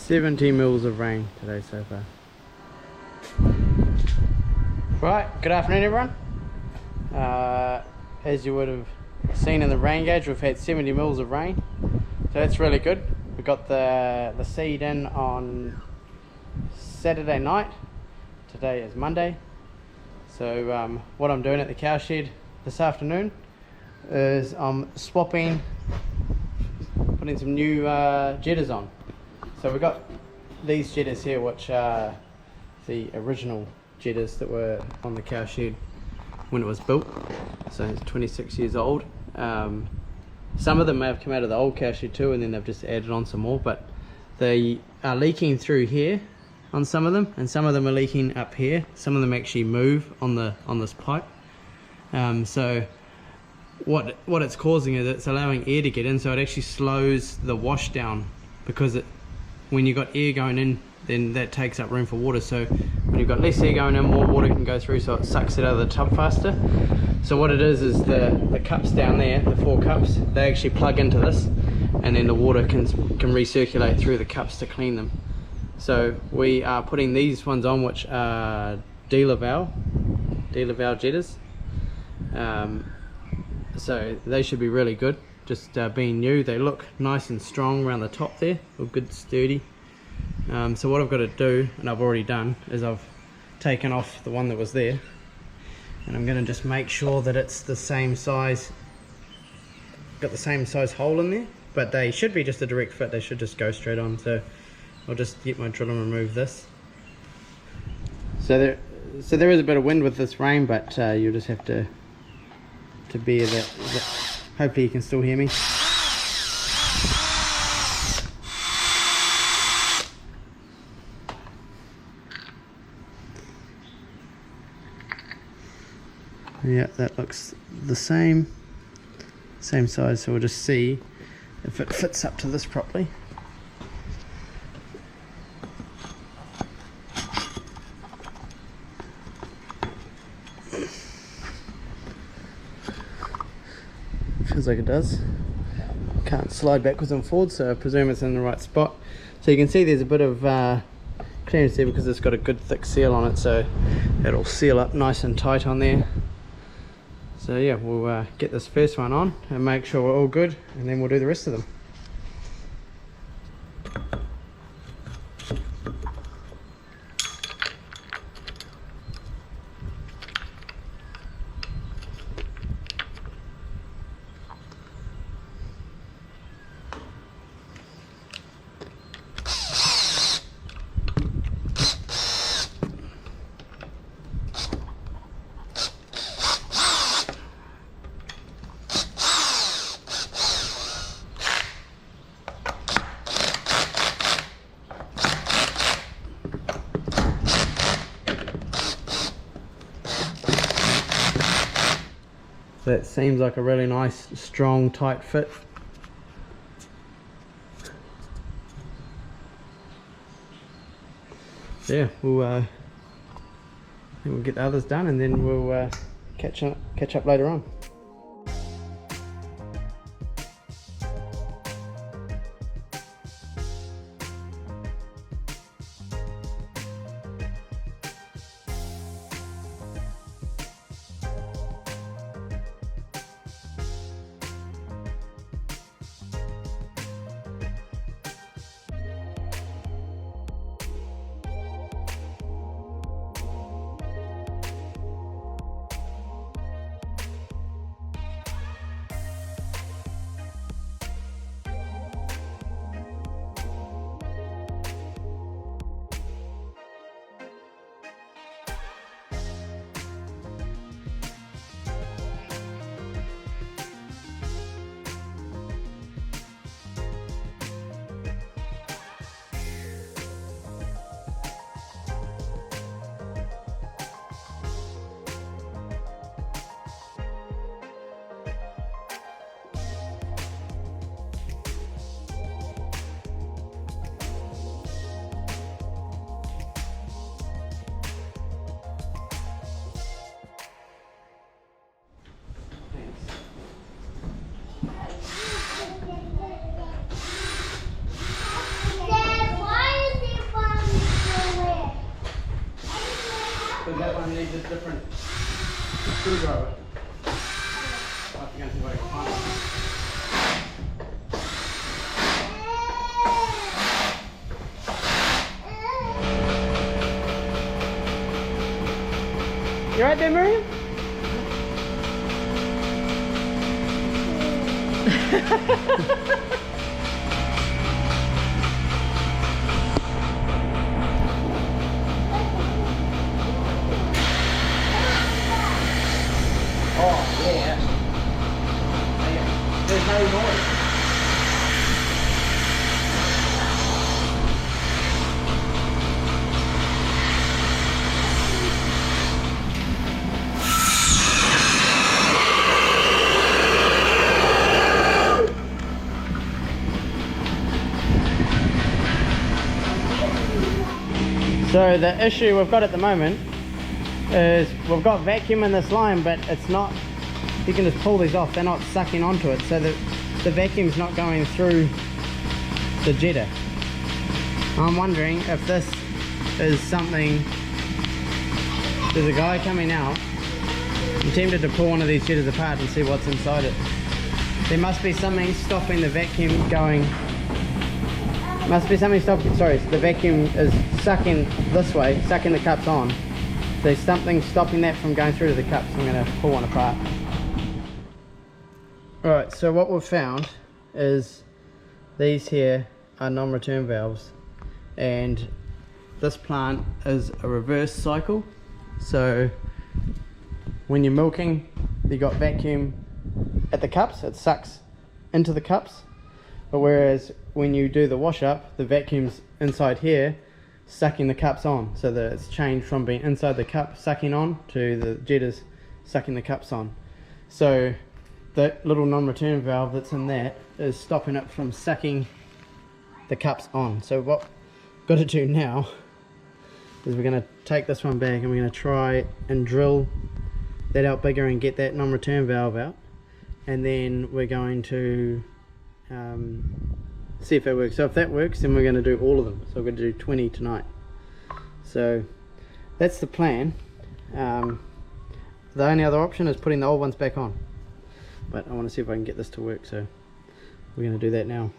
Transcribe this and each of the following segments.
70 mils of rain today so far. Right, good afternoon everyone. As you would have seen in the rain gauge, we've had 70 mils of rain, so that's really good. We got the seed in on Saturday night. Today is Monday, so what I'm doing at the cow shed this afternoon is I'm putting some new jetters on. So we've got these jetters here, which are the original jetters that were on the cow shed when it was built, so it's 26 years old. Some of them may have come out of the old cow shed too, and then they've just added on some more, but they are leaking through here on some of them, and some of them are leaking up here. Some of them actually move on this pipe. So what it's causing is it's allowing air to get in, so it actually slows the wash down, because when you've got air going in, then that takes up room for water. So when you've got less air going in, more water can go through, so it sucks it out of the tub faster. So what it is the cups down there, the 4 cups, they actually plug into this, and then the water can recirculate through the cups to clean them. So we are putting these ones on, which are Delaval jetters. So they should be really good. Just being new, they look nice and strong around the top there, look good, sturdy. So what I've got to do, and I've already done, is I've taken off the one that was there, and I'm going to just make sure that it's the same size, got the same size hole in there, but they should be just a direct fit, they should just go straight on. So I'll just get my drill and remove this. So there is a bit of wind with this rain, but you'll just have to bear that. Hopefully you can still hear me. Yeah, that looks the same size, so we'll just see if it fits up to this properly. Feels like it does. Can't slide backwards and forwards, so I presume it's in the right spot. So you can see there's a bit of clearance there because it's got a good thick seal on it, so it'll seal up nice and tight on there. So yeah, we'll get this first one on and make sure we're all good, and then we'll do the rest of them. That seems like a really nice, strong, tight fit. Yeah, we'll get the others done, and then we'll catch up later on. one needs a different screwdriver. I'll have to go and see if I can find one. You right there, Miriam? Oh, yeah. There's no noise. So the issue we've got at the moment is we've got vacuum in this line, but it's not, you can just pull these off, they're not sucking onto it, so the vacuum's not going through the jetter. I'm wondering if this is something, there's a guy coming out, I'm tempted to pull one of these jetters apart and see what's inside it. There must be something stopping the vacuum going, the vacuum is sucking this way, sucking the cups on. There's something stopping that from going through to the cups. I'm going to pull one apart. Alright, so what we've found is these here are non-return valves, and this plant is a reverse cycle. So when you're milking, you got vacuum at the cups, it sucks into the cups, but whereas when you do the wash up, the vacuum's inside here sucking the cups on, so that it's changed from being inside the cup sucking on to the jetters sucking the cups on. So that little non-return valve that's in that is stopping it from sucking the cups on. So what we've got to do now is we're going to take this one back and we're going to try and drill that out bigger and get that non-return valve out, and then we're going to see if that works. So if that works, then we're going to do all of them. So we're going to do 20 tonight. So that's the plan. The only other option is putting the old ones back on, but I want to see if I can get this to work, so we're going to do that now.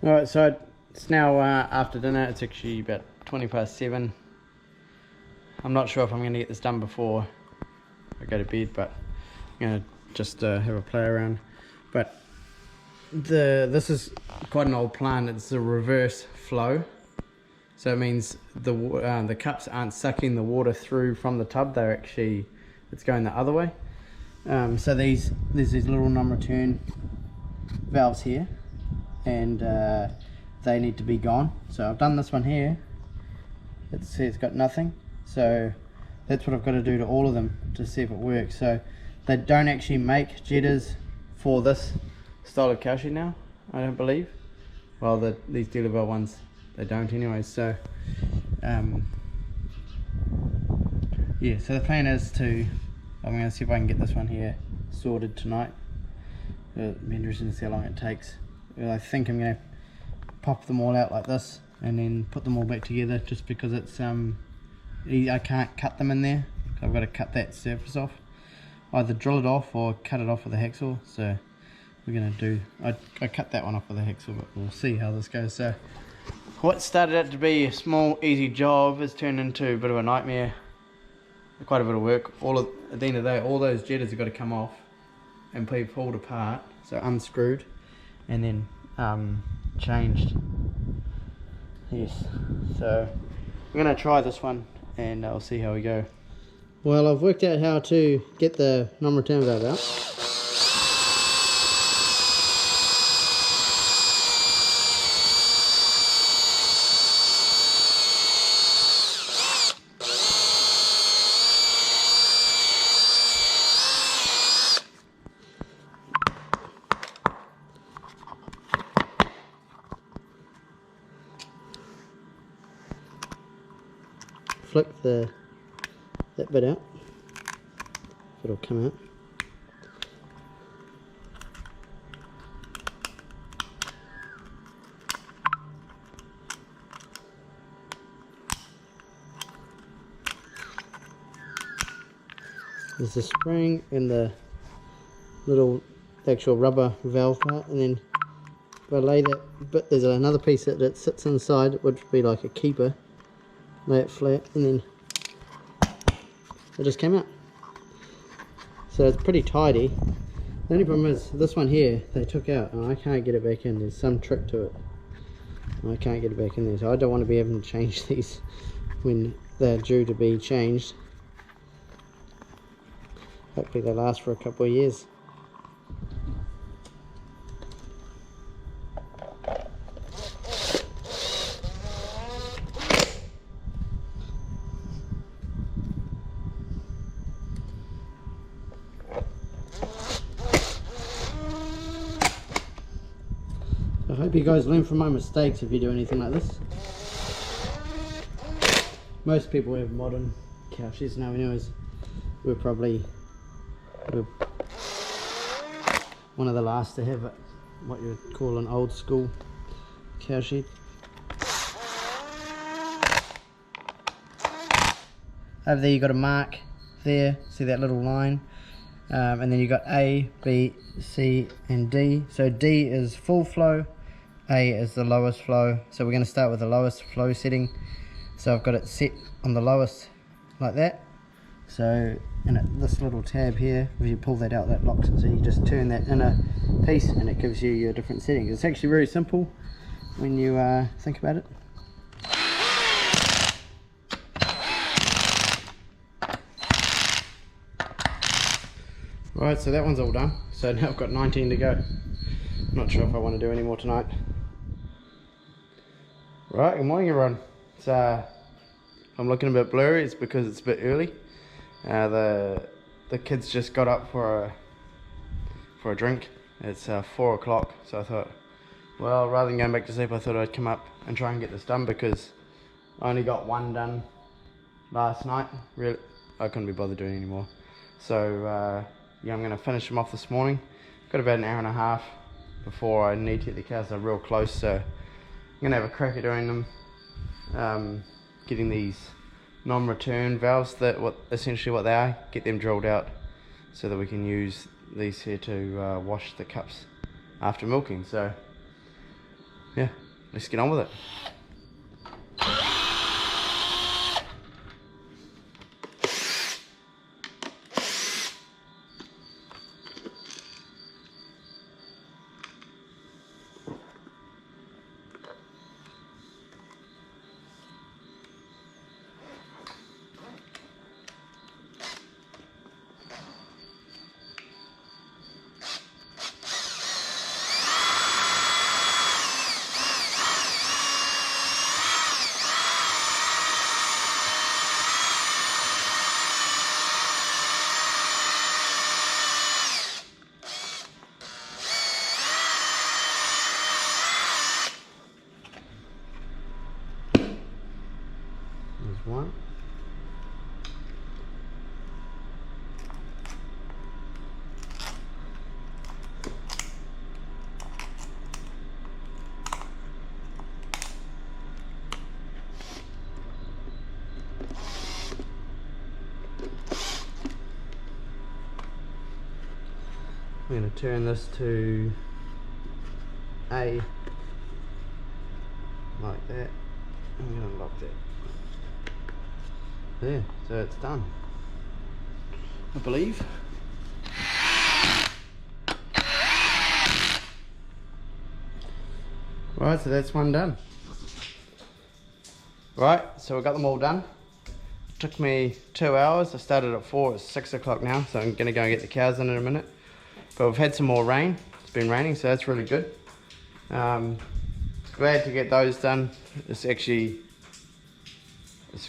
Alright, so it's now after dinner. It's actually about 7:20. I'm not sure if I'm going to get this done before I go to bed, but I'm going to just have a play around. But this is quite an old plant. It's a reverse flow, so it means the cups aren't sucking the water through from the tub. They're actually, it's going the other way. So there's these little non-return valves here, and they need to be gone. So I've done this one here. It's got nothing, so that's what I've got to do to all of them to see if it works. So they don't actually make jetters for this style of cowshed now, I don't believe. Well, these Delaval ones, they don't anyway. So yeah, so the plan is I'm going to see if I can get this one here sorted tonight. It'll be interesting to see how long it takes. I think I'm going to pop them all out like this and then put them all back together, just because it's I can't cut them in there. I've got to cut that surface off, either drill it off or cut it off with a hacksaw. So we're going to do, I cut that one off with a hacksaw, but we'll see how this goes. So what started out to be a small easy job has turned into a bit of a nightmare, quite a bit of work. At the end of the day, all those jetters have got to come off and be pulled apart, so unscrewed and then changed. Yes, so we're going to try this one and I'll see how we go. Well, I've worked out how to get the non-return valve out. Flick that bit out, it'll come out. There's the spring and the little actual rubber valve part, and then if I lay that bit, there's another piece that sits inside, which would be like a keeper. Lay it flat, and then it just came out. So it's pretty tidy. The only problem is this one here they took out, and I can't get it back in. There's some trick to it. I can't get it back in there, so I don't want to be having to change these when they're due to be changed. Hopefully they last for a couple of years. I hope you guys learn from my mistakes if you do anything like this. Most people have modern cow sheds now anyways. We're probably one of the last to have it, what you would call an old school cow shed. Over there you got a mark there, see that little line, and then you got A, B, C and D. So D is full flow, A is the lowest flow, so we're going to start with the lowest flow setting. So I've got it set on the lowest like that. So this little tab here, if you pull that out, that locks it, so you just turn that inner piece and it gives you your different settings. It's actually very simple when you think about it. Right, so that one's all done. So now I've got 19 to go. Not sure if I want to do any more tonight. Right, good morning everyone. I'm looking a bit blurry. It's because it's a bit early. The kids just got up for a drink. It's 4 o'clock, so I thought, well, rather than going back to sleep, I thought I'd come up and try and get this done, because I only got one done last night. Really, I couldn't be bothered doing any more. So yeah, I'm going to finish them off this morning. Got about an hour and a half before I need to get the cows. They're real close, so I'm going to have a crack at doing them. Getting these non-return valves, essentially what they are, get them drilled out so that we can use these here to wash the cups after milking. So yeah, let's get on with it. There's one. I'm going to turn this to A like that. I'm going to lock that. There, so it's done, I believe. Right, so that's one done. Right, so we got them all done. Took me 2 hours. I started at 4, it's 6 o'clock now, so I'm gonna go and get the cows in a minute. But we've had some more rain. It's been raining, so that's really good. Glad to get those done. It's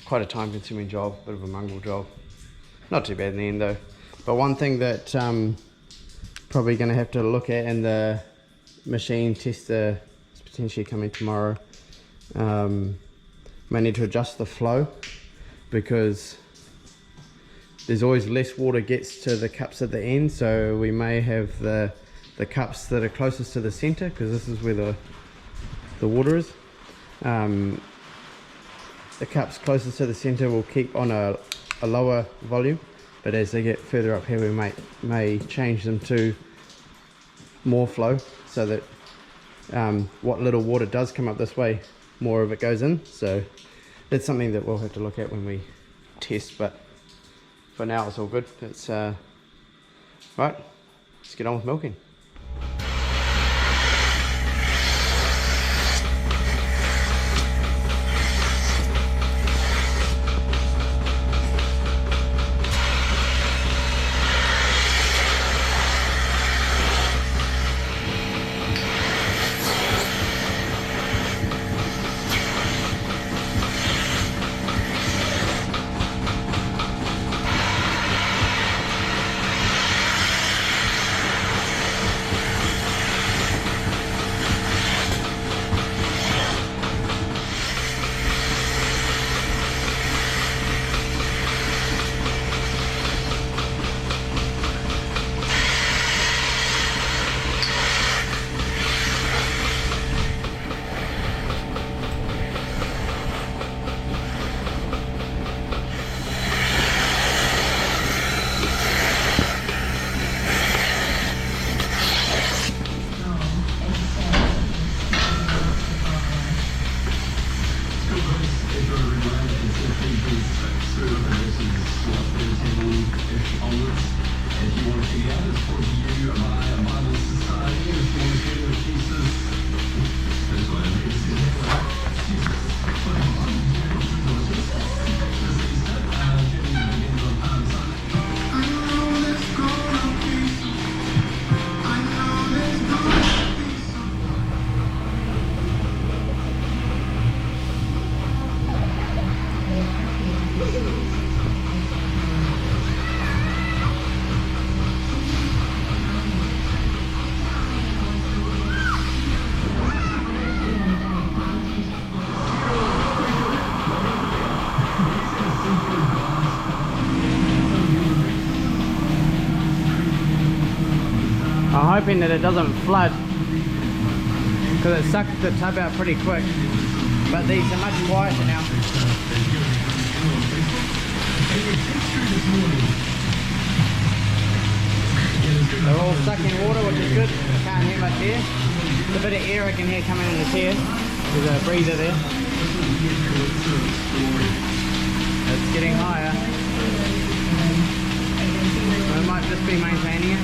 quite a time consuming job, bit of a mongrel job. Not too bad in the end though. But one thing that probably going to have to look at, and the machine tester is potentially coming tomorrow, may need to adjust the flow, because there's always less water gets to the cups at the end, so we may have the cups that are closest to the center, because this is where the water is. The cups closest to the center will keep on a lower volume, but as they get further up here we may change them to more flow, so that what little water does come up this way, more of it goes in. So that's something that we'll have to look at when we test, but for now it's all good. It's right, let's get on with milking. I'm hoping that it doesn't flood, because it sucked the tub out pretty quick, but these are much quieter now. They're all sucking water, which is good. Can't hear much air. There's a bit of air I can hear coming in the tear. There's a breather there. It's getting higher. I might just be maintaining it.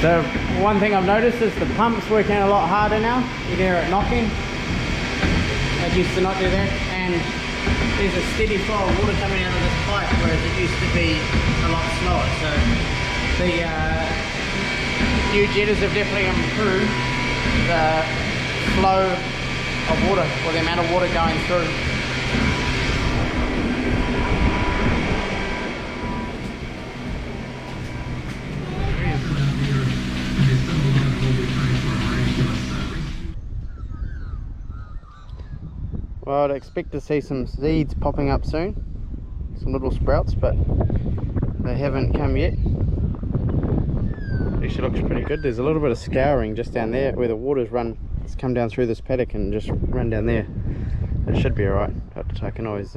So one thing I've noticed is the pump's working a lot harder now. You can hear it knocking. It used to not do that, and there's a steady flow of water coming out of this pipe, whereas it used to be a lot slower. So the new jetters have definitely improved the flow of water, or the amount of water going through. Well, I'd expect to see some seeds popping up soon, some little sprouts, but they haven't come yet. Actually looks pretty good. There's a little bit of scouring just down there where the water's run. It's come down through this paddock and just run down there. It should be alright, but I can always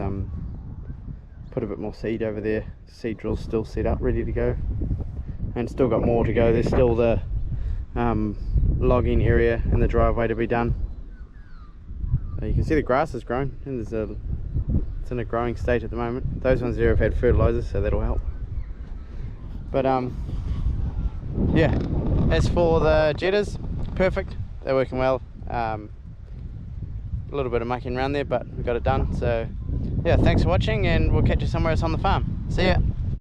put a bit more seed over there. The seed drill's still set up, ready to go, and still got more to go. There's still the logging area and the driveway to be done. You can see the grass has grown, and it's in a growing state at the moment. Those ones there have had fertilizer, so that'll help. But yeah, as for the jetters, perfect, they're working well. A little bit of mucking around there, but we got it done. So yeah, thanks for watching, and we'll catch you somewhere else on the farm. See ya.